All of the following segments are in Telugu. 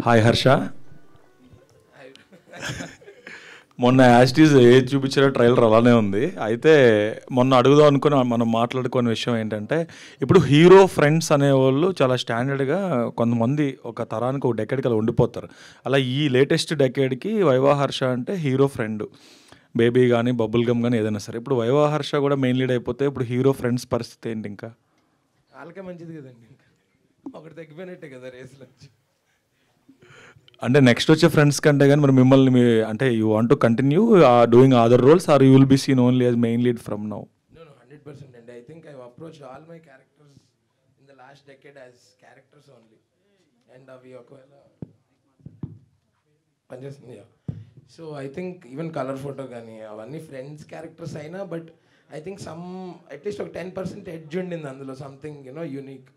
హాయ్ హర్ష. మొన్న యాస్టీస్ ఏది చూపించారో ట్రైలర్ అలానే ఉంది. అయితే మొన్న అడుగుదాం అనుకుని మనం మాట్లాడుకునే విషయం ఏంటంటే, ఇప్పుడు హీరో ఫ్రెండ్స్ అనేవాళ్ళు చాలా స్టాండర్డ్గా కొంతమంది ఒక తరానికి ఒక డెకేడ్కి అలా ఉండిపోతారు. అలా ఈ లేటెస్ట్ డెకేడ్కి వైవా హర్ష అంటే హీరో ఫ్రెండ్. బేబీ కానీ బబుల్ గమ్ కానీ ఏదైనా సరే. ఇప్పుడు వైవా హర్ష కూడా మెయిన్ లీడ్ అయిపోతే ఇప్పుడు హీరో ఫ్రెండ్స్ పరిస్థితి ఏంటి? ఇంకా వాళ్ళకే మంచిది కదండి. ఇంకా ఒకటి తగ్గిపోయినట్టే కదా రేసులో. అంటే నెక్స్ట్ వచ్చే ఫ్రెండ్స్ కంటే కానీ మరి మిమ్మల్ని అంటే you want to continue doing other roles or you will be seen only as main lead from now? No, 100% అండి. I think I've approached all my characters in the last decade as characters only. And అవి ఒకవేళ పనిచేస్తుంది. So I think even colour photo కానీ అవన్నీ ఫ్రెండ్స్ క్యారెక్టర్స్ అయినా, బట్ ఐ థింక్ అట్లీస్ట్ ఒక 10% ఎడ్జ్ ఉండింది అందులో, something unique.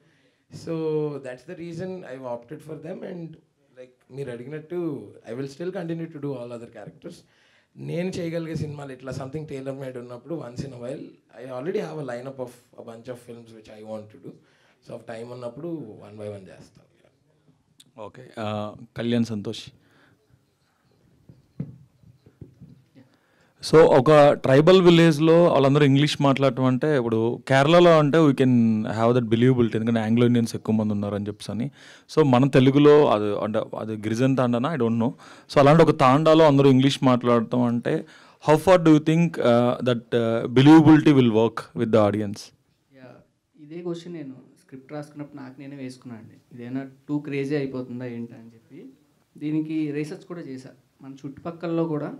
So that's the reason I opted for them. And like మీరు అడిగినట్టు I will still continue to do all other characters. నేను చేయగలిగే సినిమాలు ఇట్లా సంథింగ్ టైలర్ మేడ్ ఉన్నప్పుడు once in a while I already have a lineup of a bunch of films which I want to do. So of time ఉన్నప్పుడు 1 by 1 చేస్తాం. ఓకే, కళ్యాణ్ సంతోష్. సో ఒక ట్రైబల్ విలేజ్లో వాళ్ళందరూ ఇంగ్లీష్ మాట్లాడటం అంటే, ఇప్పుడు కేరళలో అంటే we can have that believability, ఎందుకంటే ఆంగ్లో ఇండియన్స్ ఎక్కువ మంది ఉన్నారని చెప్పని. సో మన తెలుగులో అది అంటే అది గిరిజన్ తాండానా ఐ డోంట్ నో. సో అలాంటి ఒక తాండాలో అందరూ ఇంగ్లీష్ మాట్లాడటం అంటే how far do you think that believability will work with the audience? ఇదే క్వశ్చన్ నేను స్క్రిప్ట్ రాసుకున్నప్పుడు నాకు నేనే వేసుకున్నాను అండి. ఇదేనా టూ క్రేజీ అయిపోతుందా ఏంటి అని చెప్పి దీనికి రీసెర్చ్ కూడా చేశా. మన చుట్టుపక్కలలో కూడా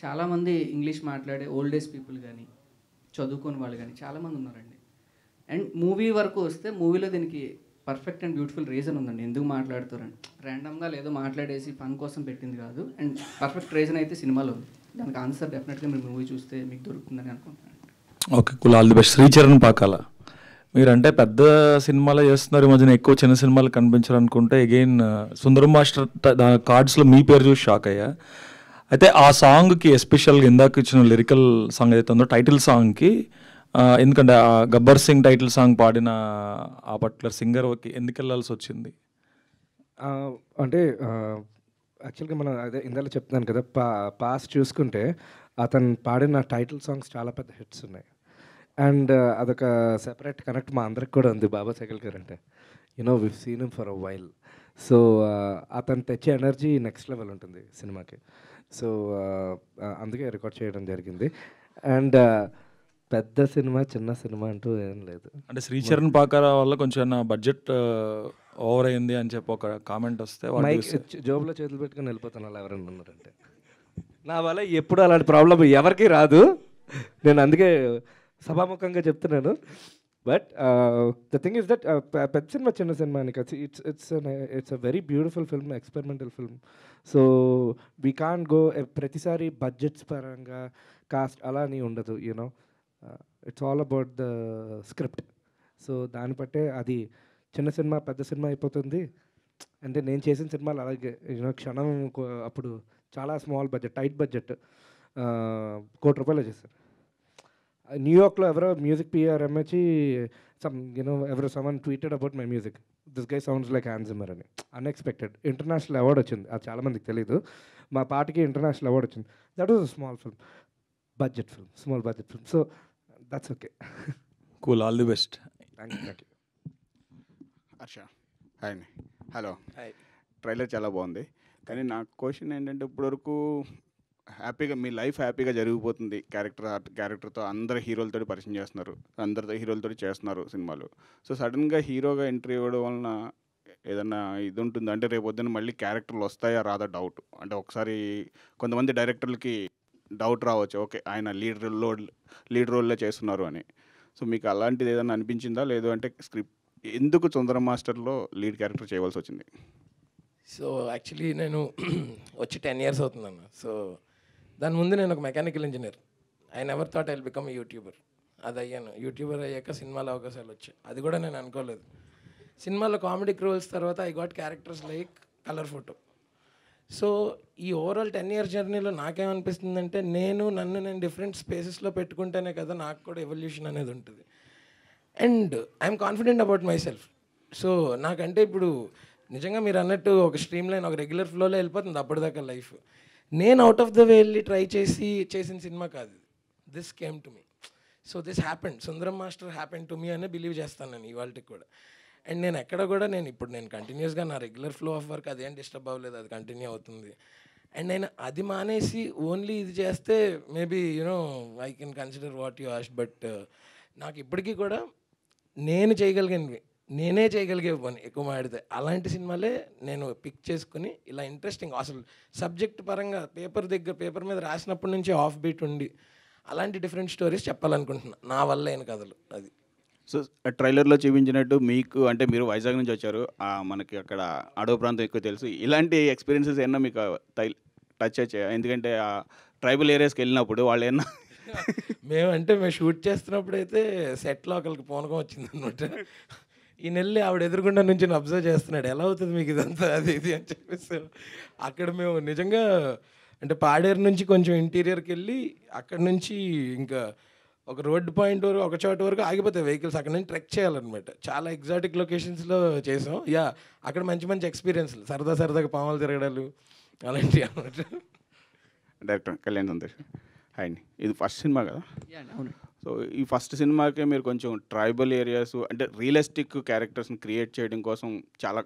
చాలామంది ఇంగ్లీష్ మాట్లాడే ఓల్డ్ ఏజ్ పీపుల్ కానీ చదువుకోని వాళ్ళు కానీ చాలామంది ఉన్నారండి. అండ్ మూవీ వరకు వస్తే మూవీలో దీనికి పర్ఫెక్ట్ అండ్ బ్యూటిఫుల్ రీజన్ ఉందండి ఎందుకు మాట్లాడుతారని. ర్యాండమ్గా లేదో మాట్లాడేసి ఫన్ కోసం పెట్టింది కాదు. అండ్ పర్ఫెక్ట్ రీజన్ అయితే సినిమాలో ఉంది. దానికి ఆన్సర్ డెఫినెట్గా మీరు మూవీ చూస్తే మీకు దొరుకుతుందని అనుకుంటున్నాను. Okay, cool, all the best. Sricharan Pakala, మీరంటే పెద్ద సినిమాలో చేస్తున్నారు, ఈ మధ్యన ఎక్కువ చిన్న సినిమాలు కనిపించాలనుకుంటే అగైన్ సుందరం మాస్టర్ కార్డ్స్లో మీ పేరు చూసి షాక్ అయ్యా. అయితే ఆ సాంగ్కి ఎస్పెషల్గా ఇందాక ఇచ్చిన లిరికల్ సాంగ్ ఏదైతే ఉందో టైటిల్ సాంగ్కి, ఎందుకంటే ఆ గబ్బర్ సింగ్ టైటిల్ సాంగ్ పాడిన ఆ పర్టికులర్ సింగర్కి ఎందుకు వెళ్ళాల్సి వచ్చింది? అంటే యాక్చువల్గా మనం అదే ఇందాక చెప్తున్నాను కదా, పాస్ట్ చూసుకుంటే అతను పాడిన టైటిల్ సాంగ్స్ చాలా పెద్ద హిట్స్ ఉన్నాయి. అండ్ అదొక సెపరేట్ కనెక్ట్ మా అందరికి కూడా ఉంది బాబా సైకిల్ గారు అంటే. We've seen him for a while. So అతను తెచ్చే ఎనర్జీ నెక్స్ట్ లెవెల్ ఉంటుంది సినిమాకి. సో అందుకే రికార్డ్ చేయడం జరిగింది. అండ్ పెద్ద సినిమా చిన్న సినిమా అంటూ ఏం లేదు. అంటే శ్రీచరణ్ పాకాల వల్ల కొంచెం నా బడ్జెట్ ఓవర్ అయింది అని చెప్పి ఒక కామెంట్ వస్తే మైక్ జోబులో చేతులు పెట్టుకుని వెళ్ళిపోతాను అలా ఎవరైనా ఉన్నారంటే. నా వల్ల ఎప్పుడు అలాంటి ప్రాబ్లం ఎవరికి రాదు, నేను అందుకే సభాముఖంగా చెప్తున్నాను. But the thing is that పెద్ద సినిమా చిన్న సినిమా అని కాదు, it's a very beautiful film, experimental film. So we can't go ప్రతిసారి బడ్జెట్స్ పరంగా కాస్ట్ అలా అని ఉండదు. It's all about the script. So దాన్ని బట్టే అది చిన్న సినిమా పెద్ద సినిమా అయిపోతుంది. అంటే నేను చేసిన సినిమాలు అలాగే క్షణం అప్పుడు చాలా స్మాల్ బడ్జెట్, టైట్ బడ్జెట్, ₹1 కోటి చేశాను. న్యూయార్క్లో ఎవరో మ్యూజిక్ పిఆర్ఎం వచ్చి ఎవరో someone tweeted about my music, this guy sounds like Hans Zimmer అని. అన్ఎక్స్పెక్టెడ్ ఇంటర్నేషనల్ అవార్డ్ వచ్చింది, అది చాలామందికి తెలీదు. మా పాటకి ఇంటర్నేషనల్ అవార్డ్ వచ్చింది. That was a small film, budget film, small budget film. So that's okay. Cool, all the best. Thank you. Harsha, hi అండి. హలో. ట్రైలర్ చాలా బాగుంది, కానీ నా క్వశ్చన్ ఏంటంటే ఇప్పటివరకు హ్యాపీగా మీ లైఫ్ హ్యాపీగా జరిగిపోతుంది క్యారెక్టర్తో అందరు హీరోలతో పరిచయం చేస్తున్నారు, అందరితో హీరోలతో చేస్తున్నారు సినిమాలు. సో సడన్గా హీరోగా ఎంట్రీ ఇవ్వడం వలన ఏదన్నా ఇది ఉంటుంది అంటే రేపు పొద్దున్న మళ్ళీ క్యారెక్టర్లు వస్తాయా రాదా డౌట్. అంటే ఒకసారి కొంతమంది డైరెక్టర్లకి డౌట్ రావచ్చు, ఓకే ఆయన లీడ్ రోల్లో చేస్తున్నారు అని. సో మీకు అలాంటిది ఏదైనా అనిపించిందా? లేదు అంటే స్క్రిప్ట్ ఎందుకు సుందరం మాస్టర్లో లీడ్ క్యారెక్టర్ చేయవలసి వచ్చింది? సో యాక్చువల్లీ నేను వచ్చి 10 years అవుతుందన్న. సో దాని ముందు నేను ఒక mechanical engineer. I never thought I will become YouTuber. అది అయ్యాను. యూట్యూబర్ అయ్యాక సినిమాలో అవకాశాలు వచ్చాయి, అది కూడా నేను అనుకోలేదు. సినిమాలో కామెడిక్ రోల్స్ తర్వాత I got characters like colour photo. So ఈ ఓవరాల్ 10 years జర్నీలో నాకేమనిపిస్తుందంటే నన్ను నేను డిఫరెంట్ స్పేసెస్లో పెట్టుకుంటేనే కదా నాకు కూడా ఎవల్యూషన్ అనేది ఉంటుంది. And I'm confident about my self. So నాకంటే ఇప్పుడు నిజంగా మీరు అన్నట్టు ఒక స్ట్రీమ్ లైన్ ఒక రెగ్యులర్ ఫ్లోలో వెళ్ళిపోతుంది అప్పటిదాకా లైఫ్. నేను అవుట్ ఆఫ్ ద వే వెళ్ళి ట్రై చేసిన సినిమా కాదు. This came to me. So this happened, Sundaram Master happened to me అనే బిలీవ్ చేస్తాను నేను ఇవాళకి కూడా. అండ్ నేను ఎక్కడ కూడా నేను కంటిన్యూస్గా నా రెగ్యులర్ ఫ్లో ఆఫ్ వర్క్ అదేం డిస్టర్బ్ అవ్వలేదు, అది కంటిన్యూ అవుతుంది. అండ్ నేను అది మానేసి ఓన్లీ ఇది చేస్తే maybe I can consider what you ఆస్ట్. But నాకు ఇప్పటికీ కూడా నేనే చేయగలిగే పని ఎక్కువ మాడితే అలాంటి సినిమాలే నేను పిక్ చేసుకుని ఇలా ఇంట్రెస్టింగ్ అసలు సబ్జెక్ట్ పరంగా పేపర్ మీద రాసినప్పటి నుంచి ఆఫ్ బీట్ ఉండి అలాంటి డిఫరెంట్ స్టోరీస్ చెప్పాలనుకుంటున్నా నా వల్ల అయిన కథలు. అది సో ట్రైలర్లో చూపించినట్టు మీకు అంటే మీరు వైజాగ్ నుంచి వచ్చారు, మనకి అక్కడ అడవి ప్రాంతం ఎక్కువ తెలుసు. ఇలాంటి ఎక్స్పీరియన్సెస్ ఏమన్నా మీకు టచ్ వచ్చాయా? ఎందుకంటే ఆ ట్రైబల్ ఏరియాస్కి వెళ్ళినప్పుడు వాళ్ళు ఏమన్నా మేము షూట్ చేస్తున్నప్పుడు అయితే సెట్లో ఒకరికి పూనకం వచ్చిందనమాట. ఈ నెల్లి ఆవిడ ఎదురుగుండా నుంచి అబ్జర్వ్ చేస్తున్నాడు, ఎలా అవుతుంది మీకు ఇదంతా అది ఇది అని చెప్పేసి. అక్కడ మేము నిజంగా అంటే పాడేరు నుంచి కొంచెం ఇంటీరియర్కి వెళ్ళి అక్కడ నుంచి ఇంకా ఒక రోడ్ పాయింట్ వరకు ఒక చోట వరకు ఆగిపోతాయి వెహికల్స్, అక్కడ నుంచి ట్రెక్ చేయాలన్నమాట. చాలా ఎగ్జాటిక్ లొకేషన్స్లో చేసాం. అక్కడ మంచి ఎక్స్పీరియన్స్లు, సరదాగా పాములు తిరగడాలు అలాంటివి అనమాట. డైరెక్టర్ కళ్యాణ్ సంతోష్. హాయ్ అండి, ఇది ఫస్ట్ సినిమా కదా? అవును. సో ఈ ఫస్ట్ సినిమాకే మీరు కొంచెం ట్రైబల్ ఏరియాస్ అంటే రియలిస్టిక్ క్యారెక్టర్స్ని క్రియేట్ చేయడం కోసం చాలా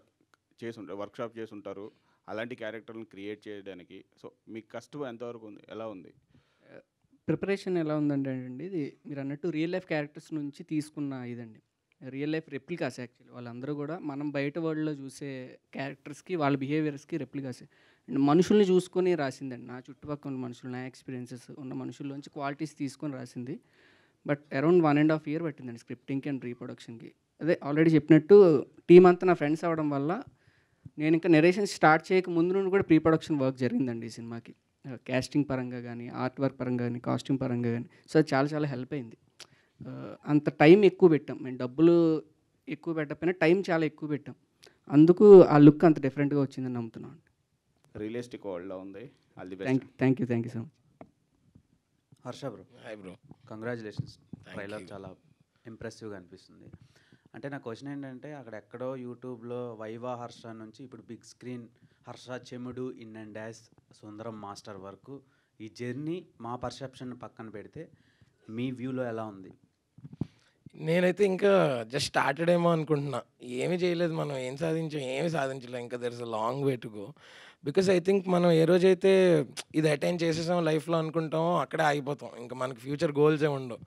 వర్క్షాప్ చేసి ఉంటారు అలాంటి క్యారెక్టర్ని క్రియేట్ చేయడానికి. సో మీకు కష్టం ఎంతవరకు ఉంది, ఎలా ఉంది? ప్రిపరేషన్ ఎలా ఉందంటే అండి, ఇది మీరు అన్నట్టు రియల్ లైఫ్ క్యారెక్టర్స్ నుంచి తీసుకున్న ఇదండి. రియల్ లైఫ్ రెప్లికాస్ యాక్చువల్లీ వాళ్ళందరూ కూడా మనం బయట వరల్డ్లో చూసే క్యారెక్టర్స్కి వాళ్ళ బిహేవియర్స్కి రెప్లికాస్. అండ్ మనుషుల్ని చూసుకొని రాసిందండి. నా చుట్టుపక్కల ఉన్న మనుషులు, నా ఎక్స్పీరియన్సెస్ ఉన్న మనుషుల్లోంచి క్వాలిటీస్ తీసుకొని రాసింది. బట్ అరౌండ్ 1.5 year పట్టిందండి స్క్రిప్టింగ్కి అండ్ రీప్రొడక్షన్కి. అదే ఆల్రెడీ చెప్పినట్టు టీం అంతా నా ఫ్రెండ్స్ అవ్వడం వల్ల నేను ఇంకా నెరేషన్ స్టార్ట్ చేయక ముందు నుండి కూడా ప్రీ ప్రొడక్షన్ వర్క్ జరిగిందండి ఈ సినిమాకి. క్యాస్టింగ్ పరంగా కానీ, ఆర్ట్ వర్క్ పరంగా కానీ, కాస్ట్యూమ్ పరంగా కానీ. సో అది చాలా హెల్ప్ అయింది. అంత టైం ఎక్కువ పెట్టాం మేము, డబ్బులు ఎక్కువ పెట్టకపోయినా టైం చాలా ఎక్కువ పెట్టాం. అందుకు ఆ లుక్ అంత డిఫరెంట్గా వచ్చిందని నమ్ముతున్నాను. రియలిస్టిక్ వరల్డ్లో ఉంది. All the best. Thank you so much. Harsha bro, hi bro. Congratulations. Trailer చాలా ఇంప్రెసివ్గా అనిపిస్తుంది. అంటే నా క్వశ్చన్ ఏంటంటే, అక్కడ ఎక్కడో యూట్యూబ్లో వైవా హర్ష నుంచి ఇప్పుడు big screen Harsha Chemudu in and dash Sundaram Master వరకు ఈ జర్నీ మా పర్సెప్షన్ పక్కన పెడితే మీ వ్యూలో ఎలా ఉంది? నేనైతే ఇంకా జస్ట్ స్టార్టెడ్ ఏమో అనుకుంటున్నా. ఏమీ చేయలేదు మనం, ఏమి సాధించలేదు. ఇంకా there is a long way to go. Because I think మనం ఏ రోజైతే ఇది అటైన్ చేసేసాం లైఫ్లో అనుకుంటామో అక్కడే ఆగిపోతాం. ఇంకా మనకి ఫ్యూచర్ గోల్స్ ఏ ఉండవు.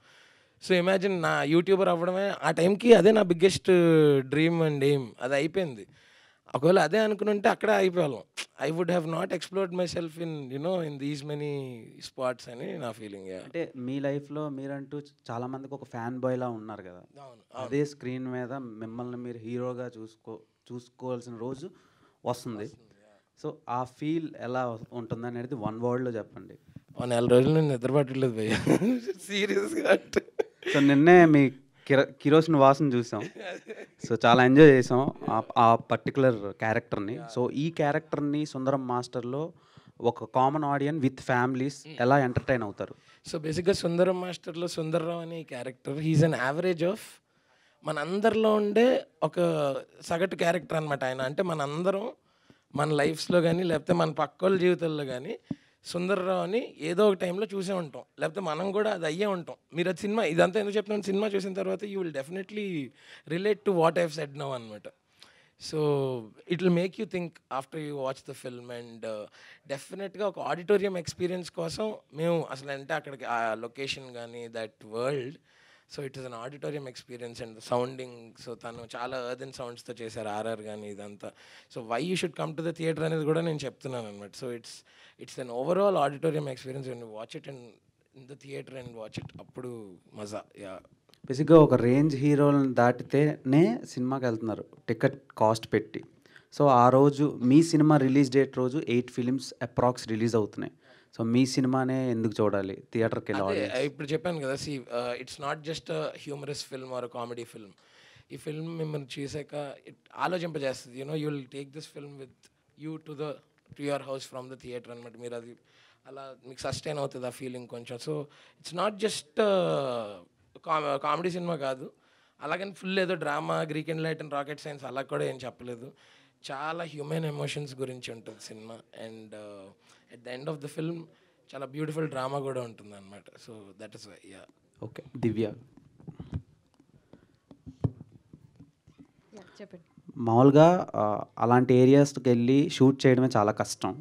సో ఇమాజిన్ నా యూట్యూబర్ అవ్వడమే ఆ టైంకి అదే నా బిగ్గెస్ట్ డ్రీమ్ అండ్ ఎయిమ్. అది అయిపోయింది. ఒకవేళ అదే అనుకుని ఉంటే అక్కడే అయిపోయాం. I would have not explored myself in these many spots అని నా ఫీలింగ్. అంటే మీ లైఫ్లో మీరంటూ చాలామందికి ఒక ఫ్యాన్ బాయ్లా ఉన్నారు కదా, అదే స్క్రీన్ మీద మిమ్మల్ని మీరు హీరోగా చూసుకోవాల్సిన రోజు వస్తుంది. సో ఆ ఫీల్ ఎలా ఉంటుంది అనేది 1 wordలో చెప్పండి. 4 రోజులు నేను నిద్ర పట్టలేదు భయ్య, సీరియస్గా అంటే. సో నిన్నే మీ కిరోసిన్ వాసన చూసాం. సో చాలా ఎంజాయ్ చేసాం ఆ పర్టికులర్ క్యారెక్టర్ని. సో ఈ క్యారెక్టర్ని సుందరం మాస్టర్లో ఒక కామన్ ఆడియన్స్ విత్ ఫ్యామిలీస్ ఎలా ఎంటర్టైన్ అవుతారు? సో బేసిక్గా సుందరం మాస్టర్లో సుందర్రావు అనే character he is an average of మన అందరిలో ఉండే ఒక సగటు క్యారెక్టర్ అనమాట ఆయన. అంటే మనందరం మన లైఫ్స్లో కానీ లేకపోతే మన పక్కోళ్ళ జీవితాల్లో కానీ సుందర్రావు అని ఏదో ఒక టైంలో చూసే ఉంటాం, లేకపోతే మనం కూడా అది అయ్యే ఉంటాం. మీరు అది సినిమా ఇదంతా ఎందుకు చెప్తున్నాను, సినిమా చూసిన తర్వాత you will definitely relate to what I've said now అనమాట. So it will make you think after you watch the film. And డెఫినెట్గా ఒక ఆడిటోరియం ఎక్స్పీరియన్స్ కోసం మేము అసలు అంటే అక్కడికి ఆ లొకేషన్ కానీ that world, so it is an auditorium experience and sounding. So తను చాలా ఎర్దన్ సౌండ్స్తో చేశారు ఆర్ఆర్ కానీ ఇదంతా. So why you should come to the theatre అనేది కూడా నేను చెప్తున్నాను అనమాట. So it's an overall auditorium experience when you watch it and in the theatre and watch it, అప్పుడు మజా. బేసిక్గా ఒక రేంజ్ హీరోలను దాటితేనే సినిమాకి వెళ్తున్నారు టికెట్ కాస్ట్ పెట్టి. సో ఆ రోజు మీ సినిమా రిలీజ్ డేట్ రోజు 8 films అప్రాక్స్ రిలీజ్ అవుతున్నాయి. సో మీ సినిమానే ఎందుకు చూడాలి థియేటర్కి వెళ్ళి? ఇప్పుడు చెప్పాను కదా, it's not just humorous film or comedy film. ఈ ఫిల్మ్ మిమ్మల్ని చూసాక ఆలోచింపజేస్తుంది. You will take this film with you to your house from the theatre అనమాట. మీరు అది అలా మీకు సస్టైన్ అవుతుంది ఆ ఫీలింగ్ కొంచెం. So it's not just comedy సినిమా కాదు, అలాగని ఫుల్ ఏదో drama, Greek and light and rocket science అలా కూడా ఏం చెప్పలేదు. చాలా హ్యూమన్ ఎమోషన్స్ గురించి ఉంటుంది సినిమా. And at the end of the film చాలా బ్యూటిఫుల్ డ్రామా కూడా ఉంటుంది అనమాట. So that is yeah. Okay, Divya. చెప్పండి. మామూలుగా అలాంటి ఏరియాస్కి వెళ్ళి షూట్ చేయడమే చాలా కష్టం.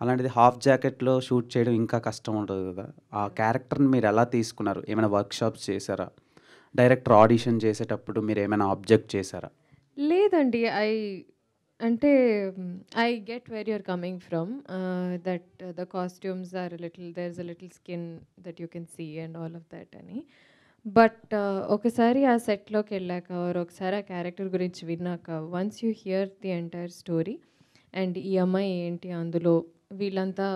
అలాంటిది హాఫ్ జాకెట్లో షూట్ చేయడం ఇంకా కష్టం ఉంటుంది కదా. ఆ క్యారెక్టర్ని మీరు ఎలా తీసుకున్నారు? ఏమైనా వర్క్షాప్స్ చేశారా? డైరెక్టర్ ఆడిషన్ చేసేటప్పుడు మీరు ఏమైనా ఆబ్జెక్ట్ చేశారా? లేదండి. అంటే I get where you're coming from, that the costumes are there is a little skin that you can see and all of that అని. బట్ ఒకసారి ఆ సెట్లోకి వెళ్ళాక ఒకసారి ఆ క్యారెక్టర్ గురించి విన్నాక, once you hear the entire story and ఈ అమ్మాయి ఏంటి అందులో, వీళ్ళంతా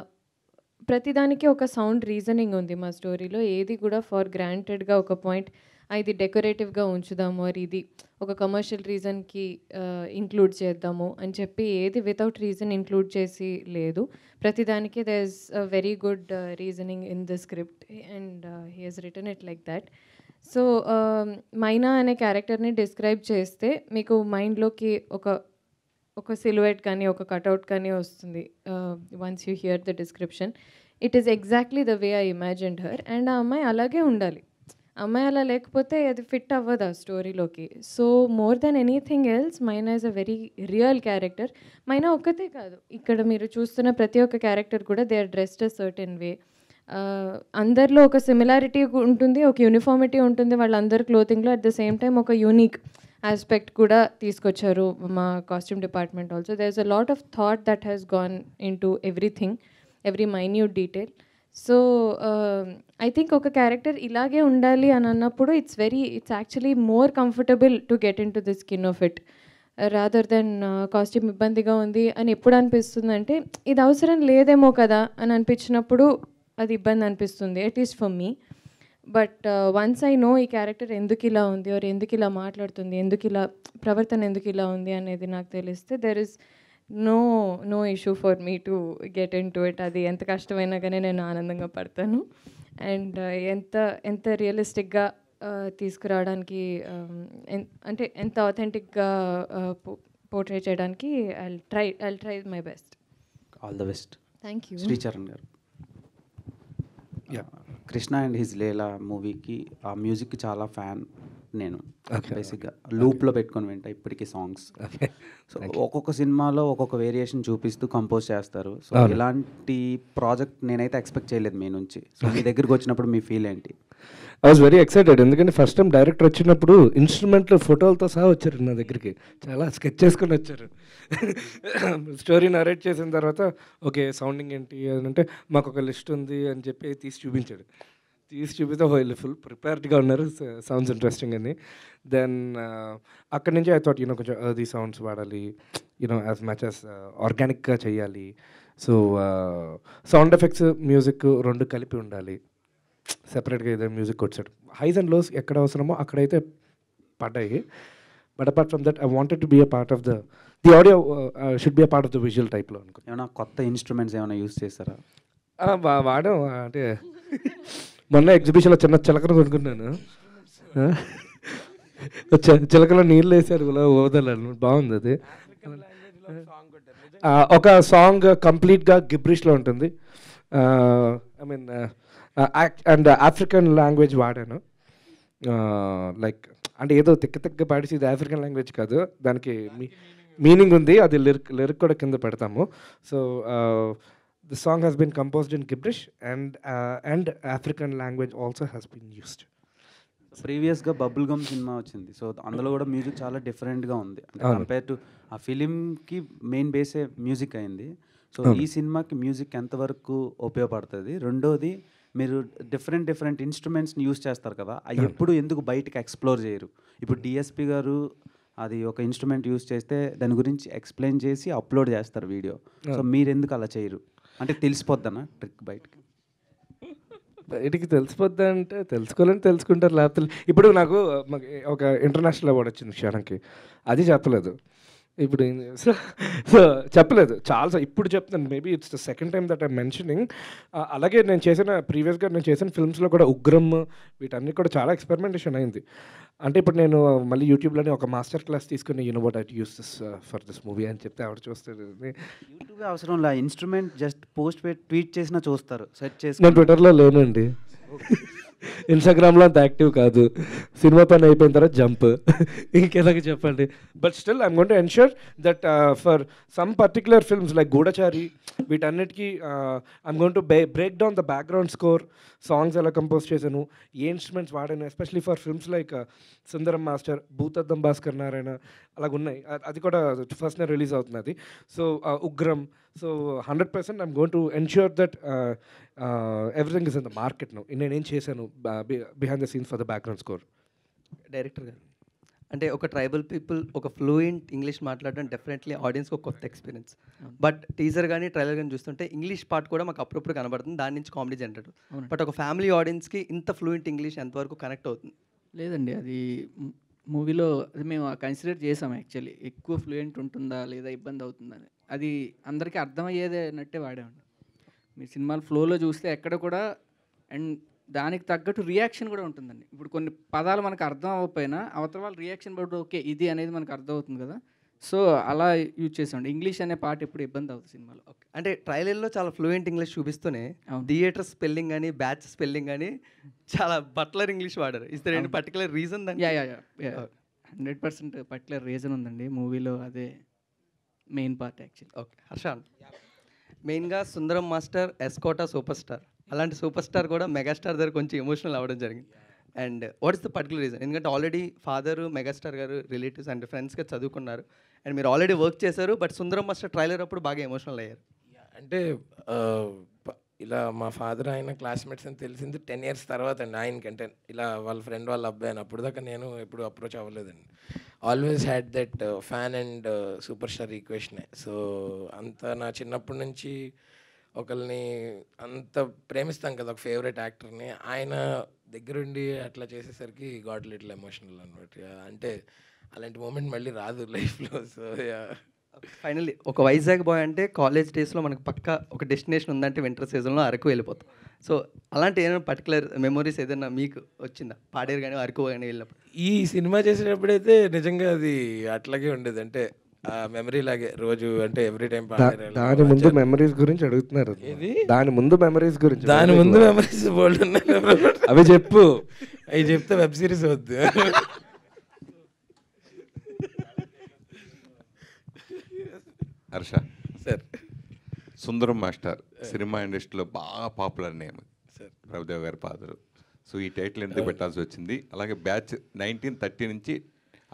ప్రతిదానికి ఒక సౌండ్ రీజనింగ్ ఉంది మా స్టోరీలో. ఏది కూడా ఫర్ గ్రాంటెడ్గా ఒక పాయింట్ ఇది డెకరేటివ్గా ఉంచుదాము, మరి ఇది ఒక కమర్షియల్ రీజన్కి ఇంక్లూడ్ చేద్దాము అని చెప్పి ఏది వితౌట్ రీజన్ ఇంక్లూడ్ చేసి లేదు. ప్రతిదానికి there is a very good reasoning in the script and he he's written it like that. So Maina అనే క్యారెక్టర్ని డిస్క్రైబ్ చేస్తే మీకు మైండ్లోకి ఒక సిలువెట్ కానీ ఒక కట్అవుట్ కానీ వస్తుంది. Once you here the description, it is exactly the way I imagined her. And ఆ అమ్మాయి అలాగే ఉండాలి. అమ్మాయి అలా లేకపోతే అది ఫిట్ అవ్వదు ఆ స్టోరీలోకి. So more than anything else Maina is a very real character. Maina ఒక్కతే కాదు, ఇక్కడ మీరు చూస్తున్న ప్రతి ఒక్క క్యారెక్టర్ కూడా they are dressed a certain way. అందరిలో ఒక సిమిలారిటీ ఉంటుంది, ఒక యూనిఫార్మిటీ ఉంటుంది వాళ్ళందరి క్లోతింగ్లో. అట్ ద సేమ్ టైం ఒక యూనిక్ ఆస్పెక్ట్ కూడా తీసుకొచ్చారు మా costume department also. There is a lot of thought that has gone into everything, every minute detail. So I think ఒక క్యారెక్టర్ ఇలాగే ఉండాలి అని అన్నప్పుడు it's actually more comfortable to get in to the skin of it rather than costume ఇబ్బందిగా ఉంది అని ఎప్పుడు అనిపిస్తుంది అంటే ఇది అవసరం లేదేమో కదా అని అనిపించినప్పుడు అది ఇబ్బంది అనిపిస్తుంది, at least for me. But once I know ఈ క్యారెక్టర్ ఎందుకు ఇలా ఉంది, ఆర్ ఎందుకు ఇలా మాట్లాడుతుంది, ఎందుకు ఇలా ప్రవర్తన ఎందుకు ఇలా ఉంది అనేది నాకు తెలిస్తే there is no issue for me to get into it. అది ఎంత కష్టమైనా కానీ నేను ఆనందంగా పడతాను. అండ్ ఎంత రియలిస్టిక్గా తీసుకురావడానికి, అంటే ఎంత ఆథెంటిక్గా పోర్ట్రే చేయడానికి I'll try my best. All the best. Thank you. Sricharan గారు. కృష్ణ అండ్ హిజ్ లీలా మూవీకి ఆ మ్యూజిక్కి చాలా ఫ్యాన్ నేను. బేసిక్గా లూప్లో పెట్టుకొని వింటా ఇప్పటికీ సాంగ్స్. సో ఒక్కొక్క సినిమాలో ఒక్కొక్క వేరియేషన్ చూపిస్తూ కంపోజ్ చేస్తారు. సో ఇలాంటి ప్రాజెక్ట్ నేనైతే ఎక్స్పెక్ట్ చేయలేదు మీ నుంచి. సో మీ దగ్గరికి వచ్చినప్పుడు మీ ఫీల్ ఏంటి? ఐ వాజ్ వెరీ ఎక్సైటెడ్, ఎందుకంటే ఫస్ట్ టైం డైరెక్టర్ వచ్చినప్పుడు ఇన్స్ట్రుమెంట్లు ఫోటోలతో సహా వచ్చారు నా దగ్గరికి. చాలా స్కెచ్ చేసుకొని వచ్చారు. స్టోరీ నరేట్ చేసిన తర్వాత ఓకే సౌండింగ్ ఏంటి అని అంటే మాకు ఒక లిస్ట్ ఉంది అని చెప్పి తీసి చూపించాడు. చూపిస్తే వీళ్ళు ఫుల్ ప్రిపేర్డ్గా ఉన్నారు, సౌండ్స్ ఇంట్రెస్టింగ్ అని. దెన్ అక్కడి నుంచి ఐ థాట్ కొంచెం అది సౌండ్స్ వాడాలి, యాజ్ మచ్ యాజ్ ఆర్గానిక్గా చేయాలి. సో సౌండ్ ఎఫెక్ట్స్ మ్యూజిక్ రెండు కలిపి ఉండాలి, సెపరేట్గా ఏదైనా మ్యూజిక్ వచ్చాడు. హైస్ అండ్ లోస్ ఎక్కడ అవసరమో అక్కడైతే పడ్డాయి. But apart from that I wanted to be a part of the audio should be a part of the visual టైప్లో అనుకో. ఏమైనా కొత్త ఇన్స్ట్రుమెంట్స్ ఏమైనా యూస్ చేస్తారా? వాడాం. అంటే మొన్న ఎగ్జిబిషన్లో చిన్న చిలకను కొనుక్కున్నాను. చిలకలో నీళ్ళు వేసారు ఓదలను, బాగుంది అది. ఒక సాంగ్ కంప్లీట్గా గిబ్రిష్లో ఉంటుంది. I mean and African language వాడాను. లైక్ అంటే ఏదో తిక్క పాడేసి ఇది ఆఫ్రికన్ లాంగ్వేజ్ కాదు, దానికి మీనింగ్ ఉంది. అది లిరిక్ కూడా కింద పెడతాము. So the song has been composed in gibberish and African language also has been used. ప్రీవియస్గా బబుల్ గమ్ సినిమా వచ్చింది. సో అందులో కూడా మ్యూజిక్ చాలా డిఫరెంట్ ఉంది. కంపేర్ టు ఆ ఫిలింకి మెయిన్ బేసే మ్యూజిక్ అయింది. సో ఈ సినిమాకి మ్యూజిక్ ఎంతవరకు ఉపయోగపడుతుంది? రెండోది, మీరు డిఫరెంట్ ఇన్స్ట్రుమెంట్స్ని యూస్ చేస్తారు కదా, అవి ఎప్పుడు ఎందుకు బయటకు ఎక్స్ప్లోర్ చేయరు? ఇప్పుడు డిఎస్పి గారు అది ఒక ఇన్స్ట్రుమెంట్ యూస్ చేస్తే దాని గురించి ఎక్స్ప్లెయిన్ చేసి అప్లోడ్ చేస్తారు వీడియో. సో మీరు ఎందుకు అలా చేయరు? అంటే తెలిసిపోద్దనా ట్రిక్ బయటకి? బయటికి తెలిసిపోద్దా అంటే తెలుసుకోవాలని తెలుసుకుంటారు, లేకపోతే ఇప్పుడు నాకు ఒక ఇంటర్నేషనల్ అవార్డు వచ్చింది క్షణంకి, అది చెప్పలేదు. ఇప్పుడు సో చెప్పలేదు చాలా ఇప్పుడు చెప్తాను, maybe it's the second time that I mentioning. అలాగే నేను ప్రీవియస్గా నేను చేసిన ఫిల్మ్స్లో కూడా ఉగ్రం వీటన్ని కూడా చాలా ఎక్స్పెరిమెంటేషన్ అయింది. అంటే ఇప్పుడు నేను మళ్ళీ యూట్యూబ్లోనే ఒక మాస్టర్ క్లాస్ తీసుకుని what I use this for this movie అని చెప్తే ఆవిడ చూస్తుంది. యూట్యూబ్ అవసరం లే, ఇన్స్ట్రుమెంట్ జస్ట్ పోస్ట్ పెట్టి ట్వీట్ చేసినా చూస్తారు, సెర్చ్ చేసి. నేను ట్విట్టర్లో లేనండి, ఇన్స్టాగ్రామ్లో అంత యాక్టివ్ కాదు, సినిమా పని అయిపోయిన తర్వాత జంప్, ఇంకేలాగా చెప్పండి. But still I'm going to ensure that for some particular films like Goodachari వీటన్నిటికీ I'm going to break down the background score, songs ఎలా కంపోజ్ చేశాను, ఏ ఇన్స్ట్రుమెంట్స్ వాడాను, especially for films like Sundaram Master, Bhoothaddam Bhaskar Narayana అలాగున్నాయి. అది కూడా ఫస్ట్నే రిలీజ్ అవుతున్నది. So Ugram. So 100% I'm going to ensure that everything is in the market now. నేనేం చేశాను behind the scenes for the background score. Director గారు, అంటే ఒక ట్రైబల్ పీపుల్ ఒక ఫ్లూయెంట్ ఇంగ్లీష్ మాట్లాడడం డెఫినెట్లీ ఆడియన్స్కి ఒక కొత్త ఎక్స్పీరియన్స్. బట్ టీజర్ కానీ ట్రైలర్ కానీ చూస్తుంటే ఇంగ్లీష్ పార్ట్ కూడా మాకు అప్పుడప్పుడు కనబడుతుంది, దాని నుంచి కామెడీ జనరేట్. బట్ ఒక ఫ్యామిలీ ఆడియన్స్కి ఇంత ఫ్లూయెంట్ ఇంగ్లీష్ ఎంతవరకు కనెక్ట్ అవుతుంది? లేదండి, అది మూవీలో అది మేము కన్సిడర్ చేసాం యాక్చువల్లీ. ఎక్కువ ఫ్లూయెంట్ ఉంటుందా లేదా ఇబ్బంది అవుతుందని, అది అందరికీ అర్థమయ్యేదే అన్నట్టే వాడామండి. మీ సినిమాలు ఫ్లోలో చూస్తే ఎక్కడ కూడా, అండ్ దానికి తగ్గట్టు రియాక్షన్ కూడా ఉంటుందండి. ఇప్పుడు కొన్ని పదాలు మనకు అర్థం అవ్వకపోయినా అవతల వాళ్ళ రియాక్షన్ బట్టి ఓకే ఇది అనేది మనకు అర్థం అవుతుంది కదా, సో అలా యూజ్ చేసామండి. ఇంగ్లీష్ అనే పార్ట్ ఎప్పుడు ఇబ్బంది అవుతుంది సినిమాలో. ఓకే, అంటే ట్రైలర్లో చాలా ఫ్లూయెంట్ ఇంగ్లీష్ చూపిస్తూనే థియేటర్ స్పెల్లింగ్ కానీ బ్యాచ్ స్పెల్లింగ్ కానీ చాలా బట్లర్ ఇంగ్లీష్ వాడారు. Is there any particular reason? Yeah 100% particular reason ఉందండి మూవీలో, అదే మెయిన్ పార్ట్ యాక్చువల్లీ. ఓకే, హర్షాన్, మెయిన్గా సుందరం మాస్టర్ ఎస్కోటా సూపర్ స్టార్, అలాంటి సూపర్ స్టార్ కూడా మెగాస్టార్ దగ్గర కొంచెం ఎమోషనల్ అవ్వడం జరిగింది. And what is the particular reason? ఎందుకంటే ఆల్రెడీ ఫాదర్ మెగాస్టార్ గారు రిలేటివ్స్ అండ్ ఫ్రెండ్స్గా చదువుకున్నారు, అండ్ మీరు ఆల్రెడీ వర్క్ చేశారు. బట్ సుందరం మాస్టర్ ట్రైలర్ అప్పుడు బాగా ఎమోషనల్ అయ్యారు. అంటే ఇలా మా ఫాదర్ ఆయన క్లాస్మేట్స్ అని తెలిసింది 10 years తర్వాత అండి. ఆయనకంటే ఇలా వాళ్ళ ఫ్రెండ్ వాళ్ళ అబ్బాయి అని, అప్పుడు దాకా నేను ఎప్పుడు అప్రోచ్ అవ్వలేదండి. Always had that fan and super star ఈక్వేషనే. సో అంత నా చిన్నప్పటి నుంచి ఒకరిని అంత ప్రేమిస్తాం కదా, ఒక ఫేవరెట్ యాక్టర్ని, ఆయన దగ్గరుండి అట్లా చేసేసరికి గాట్ లిటిల్ ఎమోషనల్ అనమాట. అంటే అలాంటి మూమెంట్ మళ్ళీ రాదు లైఫ్లో. సో ఫైనల్లీ ఒక వైజాగ్ బాయ్ అంటే కాలేజ్ డేస్లో మనకు పక్కా ఒక డెస్టినేషన్ ఉందంటే వింటర్ సీజన్లో అరకు వెళ్ళిపోతాం. సో అలాంటి ఏదైనా పర్టికులర్ మెమొరీస్ ఏదైనా మీకు వచ్చిందా పాడేరు కానీ అరకు కానీ వెళ్ళినప్పుడు? ఈ సినిమా చేసేటప్పుడైతే నిజంగా అది అట్లాగే ఉండేది. అంటే మెమరీ లాగే రోజు, అంటే ఎవ్రీ టైం దాని ముందు మెమరీస్ గురించి అడుగుతున్నారు. దాని ముందు మెమరీస్ గురించి, దాని ముందు మెమరీస్ బోల్డ్ ఉన్నాయి, అవి చెప్పు. అవి చెప్తే వెబ్ సిరీస్ అవుద్ది. హర్ష సార్, సుందరం మాస్టర్ సినిమా ఇండస్ట్రీలో బాగా పాపులర్ నేమ్ సార్, ప్రభుదేవ్ గారి ఫాదరు. సో ఈ టైటిల్ ఎందుకు పెట్టాల్సి వచ్చింది? అలాగే బ్యాచ్ 1930 నుంచి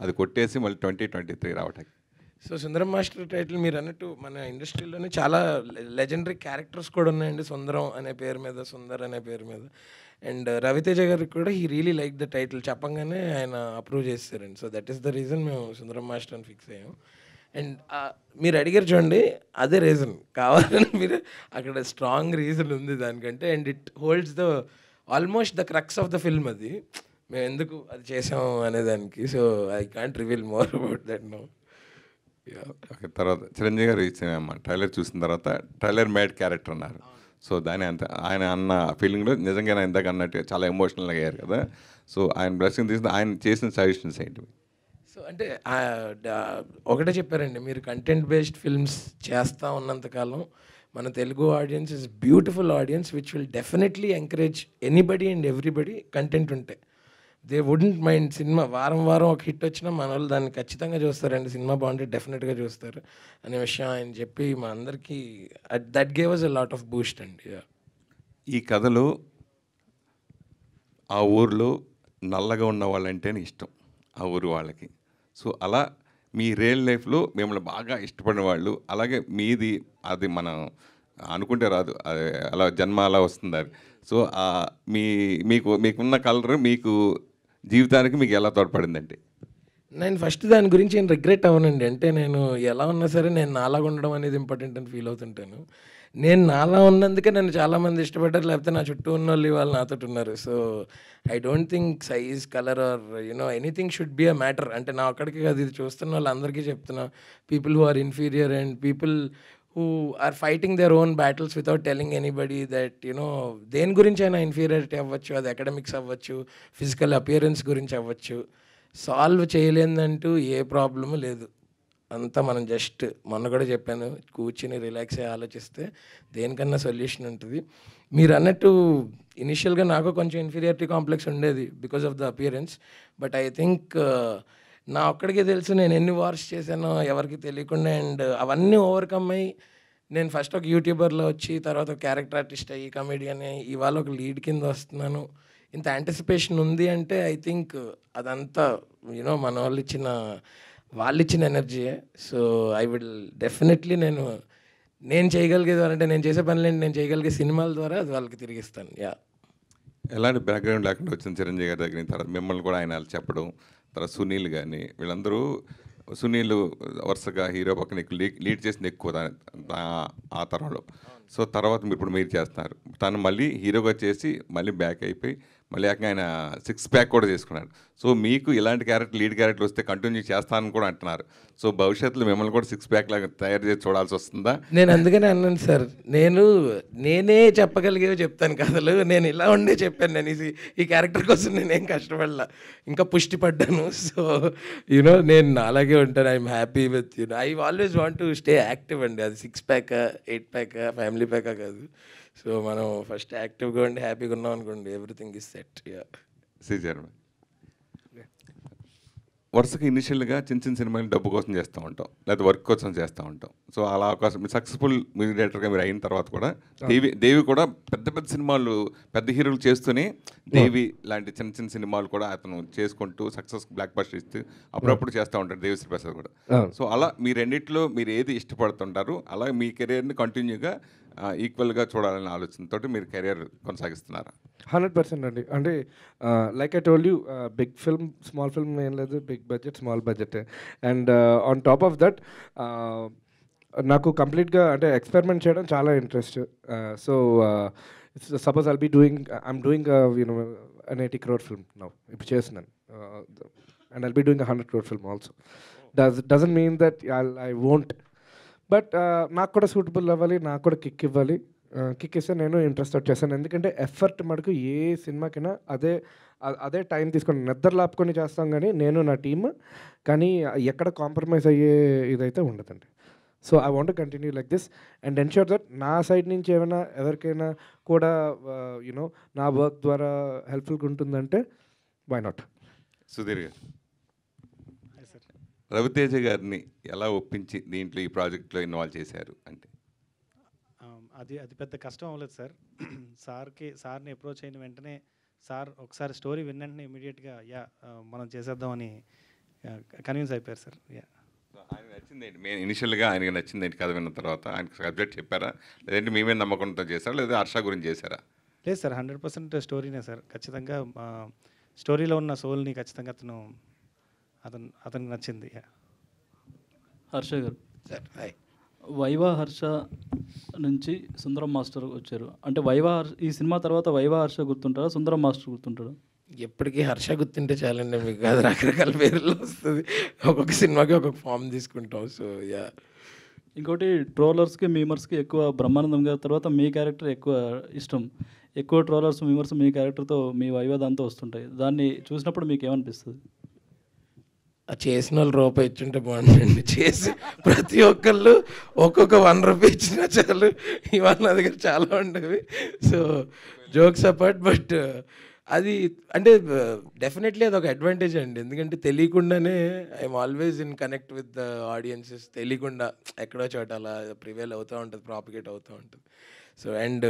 అది కొట్టేసి మళ్ళీ 2023 రావటానికి. సో సుందరం మాస్టర్ టైటిల్ మీరు అన్నట్టు మన ఇండస్ట్రీలోనే చాలా లెజెండరీ క్యారెక్టర్స్ కూడా ఉన్నాయండి, సుందరం అనే పేరు మీద, సుందర్ అనే పేరు మీద. అండ్ రవితేజ గారికి కూడా he really like the title, చెప్పంగానే ఆయన అప్రూవ్ చేస్తారండి. So that is the reason మేము సుందరం మాస్టర్ అని ఫిక్స్ అయ్యాం. అండ్ మీరు అడిగారు చూడండి, అదే రీజన్ కావాలని, మీరు అక్కడ స్ట్రాంగ్ రీజన్ ఉంది దానికంటే. And it holds the almost the crux of the film. అది మేము ఎందుకు అది చేసాం అనేదానికి. So I can't reveal more about that no. Okay, తర్వాత చిరంజీవి గారు ఇచ్చిన ట్రైలర్ చూసిన తర్వాత ట్రైలర్ మేడ్ క్యారెక్టర్ అన్నారు. సో దాని అంత ఆయన అన్న ఫీలింగ్లో నిజంగా ఆయన ఇందాక అన్నట్టు చాలా ఎమోషనల్గా అయ్యారు కదా. సో ఆయన బ్లెస్సింగ్ తీసుకుని ఆయన చేసిన సజెషన్స్ ఏంటి? సో అంటే ఒకటే చెప్పారండి, మీరు కంటెంట్ బేస్డ్ ఫిల్మ్స్ చేస్తూ ఉన్నంతకాలం మన Telugu audience is beautiful audience which will definitely encourage anybody and everybody. Content ఉంటే దే వుడెంట్ మైండ్. సినిమా వారం వారం ఒక హిట్ వచ్చినా మన వాళ్ళు దాన్ని ఖచ్చితంగా చూస్తారండి, సినిమా బాగుంటే డెఫినెట్గా చూస్తారు అనే విషయం ఆయన చెప్పి మా అందరికీ that gave us a lot of boost అండి. ఈ కథలో ఆ ఊరిలో నల్లగా ఉన్న వాళ్ళంటేనే ఇష్టం ఆ ఊరు వాళ్ళకి. సో అలా మీ రియల్ లైఫ్లో మిమ్మల్ని బాగా ఇష్టపడిన వాళ్ళు, అలాగే మీది అది మనం అనుకుంటే రాదు, అది అలా జన్మ అలా వస్తుంది అది. సో మీకున్న కలర్ మీకు జీవితానికి మీకు ఎలా తోడ్పడిందండి? నేను ఫస్ట్ దాని గురించి ఏం రిగ్రెట్ అవ్వనండి. అంటే నేను ఎలా ఉన్నా సరే నేను నాలాగా ఉండడం అనేది ఇంపార్టెంట్ అని ఫీల్ అవుతుంటాను. నేను నాలా ఉన్నందుకే నన్ను చాలామంది ఇష్టపడ్డారు, లేకపోతే నా చుట్టూ ఉన్న వాళ్ళు ఇవాళ నాతో ఉన్నారు. So I don't think size, colour or anything should be a matter. అంటే నా ఒక్కడికి కాదు, ఇది చూస్తున్న వాళ్ళందరికీ చెప్తున్నా, people who are inferior and people who are fighting their own battles without telling anybody that, దేని గురించి అయినా ఇన్ఫీరియారిటీ అవ్వచ్చు, అది అకాడమిక్స్ అవ్వచ్చు, ఫిజికల్ అపియరెన్స్ గురించి అవ్వచ్చు, సాల్వ్ చేయలేదంటూ ఏ ప్రాబ్లము లేదు. అంతా మనం జస్ట్ మొన్న కూడా చెప్పాను, కూర్చుని రిలాక్స్ అయ్యి ఆలోచిస్తే దేనికన్నా సొల్యూషన్ ఉంటుంది. మీరు అన్నట్టు ఇనిషియల్గా నాకు కొంచెం ఇన్ఫీరియారిటీ కాంప్లెక్స్ ఉండేది because of the appearance. But I think నా ఒక్కడికే తెలుసు నేను ఎన్ని వార్స్ చేశానో ఎవరికి తెలియకుండా. అండ్ అవన్నీ ఓవర్కమ్ అయ్యి నేను ఫస్ట్ ఒక యూట్యూబర్లో వచ్చి, తర్వాత ఒక క్యారెక్టర్ ఆర్టిస్ట్ అయ్యి, కమెడియన్ అయ్యి, ఇవాళ ఒక లీడ్ కింద వస్తున్నాను. ఇంత యాంటిసిపేషన్ ఉంది అంటే ఐ థింక్ అదంతా మన వాళ్ళు ఇచ్చిన ఎనర్జీయే. సో ఐ విల్ డెఫినెట్లీ నేను చేయగలిగేది అంటే, నేను చేసే పనులేంటి, నేను చేయగలిగే సినిమాల ద్వారా అది వాళ్ళకి తిరిగిస్తాను. యా, ఎలాంటి బ్యాక్గ్రౌండ్ లేకుండా వచ్చిన చిరంజీవి గారి దగ్గర తర్వాత మిమ్మల్ని కూడా ఆయన చెప్పడం, తర్వాత సునీల్ కానీ వీళ్ళందరూ, సునీల్ వరుసగా హీరో పక్కన లీడ్ చేసింది ఎక్కువ ఆ తరంలో. సో తర్వాత ఇప్పుడు మీరు చేస్తున్నారు, తను మళ్ళీ హీరోగా చేసి మళ్ళీ బ్యాక్ అయిపోయి మళ్ళీ ఏకంగా ఆయన 6 ప్యాక్ కూడా చేసుకున్నాడు. సో మీకు ఇలాంటి లీడ్ క్యారెక్టర్ వస్తే కంటిన్యూ చేస్తానని కూడా అంటున్నారు. సో భవిష్యత్తులో మిమ్మల్ని కూడా 6 ప్యాక్ లాగా తయారు చేసి చూడాల్సి వస్తుందా? నేను అందుకనే అన్నాను సార్, నేనే చెప్పగలిగేవి చెప్తాను కథలు. నేను ఇలా ఉండే చెప్పాను, నేను ఈ క్యారెక్టర్ కోసం నేనేం కష్టపడలా, ఇంకా పుష్టి పడ్డాను. సో నేను అలాగే ఉంటాను. I'm happy with I always want to stay active అండి. అది 6 ప్యాక్ 8 ప్యాక్ ఫ్యామిలీ ప్యాకా కాదు. సో మనం ఫస్ట్ యాక్టివ్గా ఉండి హ్యాపీగా ఉన్నాం అనుకోండి, ఎవ్రీథింగ్ ఇస్ సెట్. శ్రీజర్ వరుసగా ఇనిషియల్గా చిన్న సినిమాలు డబ్బు కోసం చేస్తూ ఉంటాం, లేదా వర్క్ కోసం చేస్తూ ఉంటాం. సో అలా అవకాశం సక్సెస్ఫుల్ మ్యూజిక్ డైరెక్టర్గా మీరు అయిన తర్వాత కూడా దేవి కూడా పెద్ద సినిమాలు పెద్ద హీరోలు చేస్తూనే దేవి లాంటి చిన్న సినిమాలు కూడా అతను చేసుకుంటూ సక్సెస్ బ్లాక్ బస్టర్ ఇస్తూ అప్పుడప్పుడు చేస్తూ ఉంటాడు దేవిశ్రీ ప్రసాద్ కూడా. సో అలా మీ రెండిట్లో మీరు ఏది ఇష్టపడుతుంటారు, అలా మీ కెరీర్ని కంటిన్యూగా ఈక్వల్గా చూడాలనే ఆలోచనతో మీరు కెరీర్ కొనసాగిస్తున్నారా? 100% అండి. అంటే like I told you, big film small film ఏం లేదు, big budget small budget. And on top of that నాకు కంప్లీట్గా అంటే ఎక్స్పెరిమెంట్ చేయడం చాలా interest. So suppose I'm doing an 80 crore film now, ఇప్పుడు చేస్తున్నాను. And I'll be doing a 100 crore film also. Doesn't mean that I won't. But నాకు కూడా సూటబుల్ అవ్వాలి, నాకు కూడా కిక్ ఇవ్వాలి. కిక్ ఇస్తే నేను ఇంట్రెస్ట్ చేస్తాను. ఎందుకంటే ఎఫర్ట్ మటుకు ఏ సినిమాకైనా అదే టైం తీసుకొని నిద్ర లాపుకొని చేస్తాం, కానీ నేను నా టీమ్ కానీ ఎక్కడ కాంప్రమైజ్ అయ్యే ఇదైతే ఉండదండి. So I want continue like this and ensure that నా సైడ్ నుంచి ఏమైనా ఎవరికైనా కూడా నా వర్క్ ద్వారా హెల్ప్ఫుల్గా ఉంటుందంటే వై నాట్. సుధీర్ గారు, రవితేజ గారిని ఎలా ఒప్పించి దీంట్లో ఈ ప్రాజెక్ట్లో ఇన్వాల్వ్ చేశారు అంటే? అది పెద్ద కష్టం అవ్వలేదు సార్. సార్ని అప్రోచ్ అయిన వెంటనే సార్ ఒకసారి స్టోరీ విన్నంటే ఇమీడియట్గా మనం చేసేద్దామని కన్విన్స్ అయిపోయారు సార్. ఆయన నచ్చిందేంటి ఇనిషియల్గా ఆయనకి నచ్చిందేంటి కథ విన్న తర్వాత? ఆయనకు సబ్జెక్ట్ చెప్పారా, లేదంటే మేమే నమ్మకంతో చేశారా, లేదా హర్ష గురించి చేశారా? లేదు సార్, 100% స్టోరీనే సార్. ఖచ్చితంగా స్టోరీలో ఉన్న సోల్ని ఖచ్చితంగా అతనికి నచ్చింది. హర్ష గారు సార్, హాయ్. వైవా హర్ష నుంచి సుందరం మాస్టర్ వచ్చారు అంటే ఈ సినిమా తర్వాత వైవా హర్ష గుర్తుంటారా, సుందరం మాస్టర్ గుర్తుంటారా? ఎప్పటికీ హర్ష గుర్తుంటే చాలండి, మీకు అది రకరకాల పేర్లు వస్తుంది, ఒక్కొక్క సినిమాకి ఒక్కొక్క ఫామ్ తీసుకుంటాం. So yeah. ఇంకోటి ట్రోలర్స్కి మీమర్స్కి ఎక్కువ బ్రహ్మానందం గారి తర్వాత మీ క్యారెక్టర్ ఎక్కువ ఇష్టం. ఎక్కువ ట్రోలర్స్ మీమర్స్ మీ క్యారెక్టర్తో మీ వైవా దాంతో వస్తుంటాయి. దాన్ని చూసినప్పుడు మీకు ఏమనిపిస్తుంది? చేసిన వాళ్ళు రూపాయి ఇచ్చుంటే బాగుంటుంది. చేసి ప్రతి ఒక్కళ్ళు ఒక్కొక్క 1 రూపాయి ఇచ్చినా చాలు. ఇవాళ నా దగ్గర చాలా ఉండేవి. సో జోక్స్ అపార్ట్, బట్ అది అంటే డెఫినెట్లీ అది ఒక అడ్వాంటేజ్ అండి. ఎందుకంటే తెలియకుండానే I'm always in connect with the audiences. తెలియకుండా ఎక్కడో చోట అలా ప్రివేల్ అవుతూ ఉంటుంది, ప్రాపిగేట్ అవుతూ ఉంటుంది. సో అండ్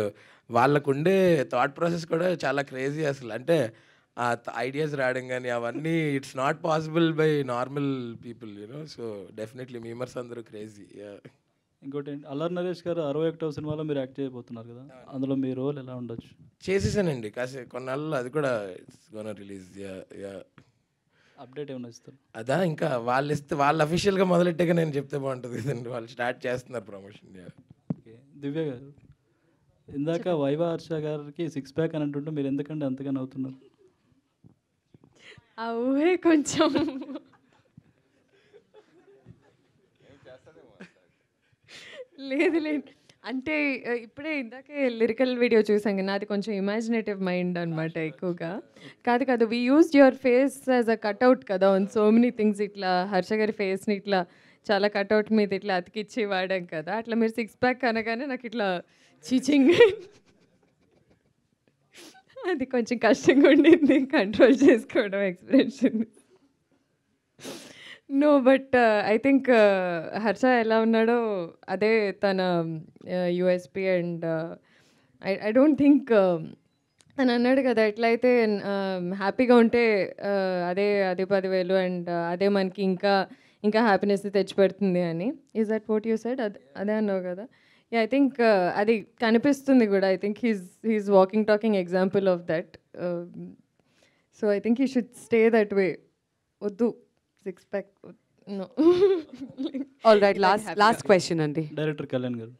వాళ్ళకుండే థాట్ ప్రాసెస్ కూడా చాలా క్రేజీ అసలు. అంటే ఆ ఐడియాస్ రావడం కానీ అవన్నీ it's not possible by normal people, so definitely memers అందరూ క్రేజీ. ఇంకోటి అల్లరి నరేష్ గారు 61వ సినిమాలో మీరు యాక్ట్ చేయబోతున్నారు కదా, అందులో మీ రోల్ ఎలా ఉండొచ్చు? చేసేసానండి కొన్నాళ్ళు, అది కూడా ఇట్స్ గోనా రిలీజ్. అప్డేట్ ఏమైనా ఇస్తారు? అదా ఇంకా వాళ్ళు అఫీషియల్గా మొదలెట్టాక నేను చెప్తే బాగుంటుంది కదండి. వాళ్ళు స్టార్ట్ చేస్తున్నారు ప్రమోషన్. ఓకే, దివ్య గారు, ఇందాక వైవా హర్ష గారికి 6 ప్యాక్ అని అంటుంటే మీరు ఎందుకంటే అంతగా నవ్వుతున్నారు? ఆ ఊహే కొంచెం లేదు లేదు అంటే ఇప్పుడే ఇందాకే లిరికల్ వీడియో చూసాం కదా, నాది కొంచెం ఇమాజినేటివ్ మైండ్ అనమాట ఎక్కువగా. కాదు we used your face as a cutout కదా ఆన్ సో మెనీ థింగ్స్. ఇట్లా హర్ష గారి ఫేస్ని ఇట్లా చాలా కట్అవుట్ మీద ఇట్లా అతికిచ్చి వాడాం కదా, అట్లా మీరు 6 ప్యాక్ అనగానే నాకు ఇట్లా చీచింగ్ అది కొంచెం కష్టంగా ఉండింది కంట్రోల్ చేసుకోవడం expression. No but I think Harsha ఎలా ఉన్నాడో అదే తన USP. And I don't think తను అన్నాడు కదా ఎట్లయితే హ్యాపీగా ఉంటే అదే 10,000 అండ్ అదే మనకి ఇంకా హ్యాపీనెస్ తెచ్చిపెడుతుంది అని. Is that what you said? అదే అన్నావు కదా. ఐ థింక్ అది కనిపిస్తుంది కూడా. I think he's walking talking example of that. So I think he should stay that way. వద్దు 6 pack. No. All right, last question అండి. డైరెక్టర్ కళ్యాణ్ గారు,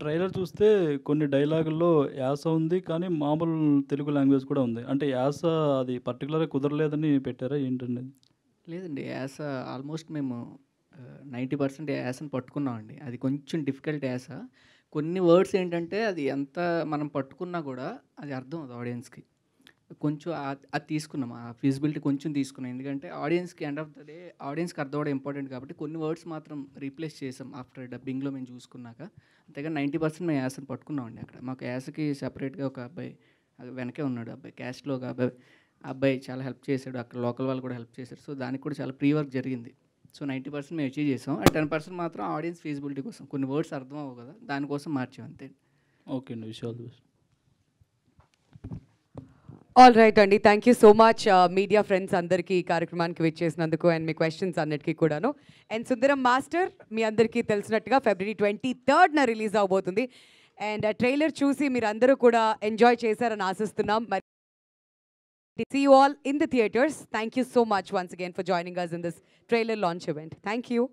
ట్రైలర్ చూస్తే కొన్ని డైలాగుల్లో యాస ఉంది, కానీ మామూలు తెలుగు లాంగ్వేజ్ కూడా ఉంది. అంటే యాస అది పర్టికులర్గా కుదరలేదని పెట్టారా ఏంటండి? లేదండి, యాస ఆల్మోస్ట్ మేము 90% యాసను పట్టుకున్నామండి. అది కొంచెం డిఫికల్ట్ యాస. కొన్ని వర్డ్స్ ఏంటంటే అది ఎంత మనం పట్టుకున్నా కూడా అది అర్థం అవుతుంది ఆడియన్స్కి. కొంచెం అది తీసుకున్నాం, ఆ ఫీజిబిలిటీ కొంచెం తీసుకున్నాం. ఎందుకంటే ఆడియన్స్కి ఎండ్ ఆఫ్ ద డే ఆడియన్స్కి అర్థం అవ్వడం ఇంపార్టెంట్ కాబట్టి కొన్ని వర్డ్స్ మాత్రం రీప్లేస్ చేసాం ఆఫ్టర్ డబ్బింగ్లో మేము చూసుకున్నాక. అంతేగా 90% మేము యాసను పట్టుకున్నామండి. అక్కడ మాకు యాసకి సెపరేట్గా ఒక అబ్బాయి అది వెనకే ఉన్నాడు, అబ్బాయి క్యాస్ట్లో ఒక అబ్బాయి చాలా హెల్ప్ చేశాడు. అక్కడ లోకల్ వాళ్ళు కూడా హెల్ప్ చేశారు. సో దానికి కూడా చాలా ప్రీ వర్క్ జరిగింది. సో 90% మేము అచీవ్ చేసాం. ఆ 10% మాత్రం ఆడియన్స్ ఫీజిబిలిటీ కోసం కొన్ని వర్డ్స్ అర్థం అవ్వవు కదా, దానికోసం మార్చాం అంతే. ఓకే అండి, wish all the best. All right అండి, thank you so much media friends అందరికీ ఈ కార్యక్రమానికి విచ్చేసినందుకు అండ్ మీ క్వశ్చన్స్ అన్నిటికీ కూడాను. అండ్ సుందరం మాస్టర్ మీ అందరికీ తెలిసినట్టుగా February 23rd రిలీజ్ అవబోతుంది. అండ్ ట్రైలర్ చూసి మీరు అందరూ కూడా ఎంజాయ్ చేశారని ఆశిస్తున్నాం. మరి see you all in the theaters. Thank you so much once again for joining us in this trailer launch event. Thank you.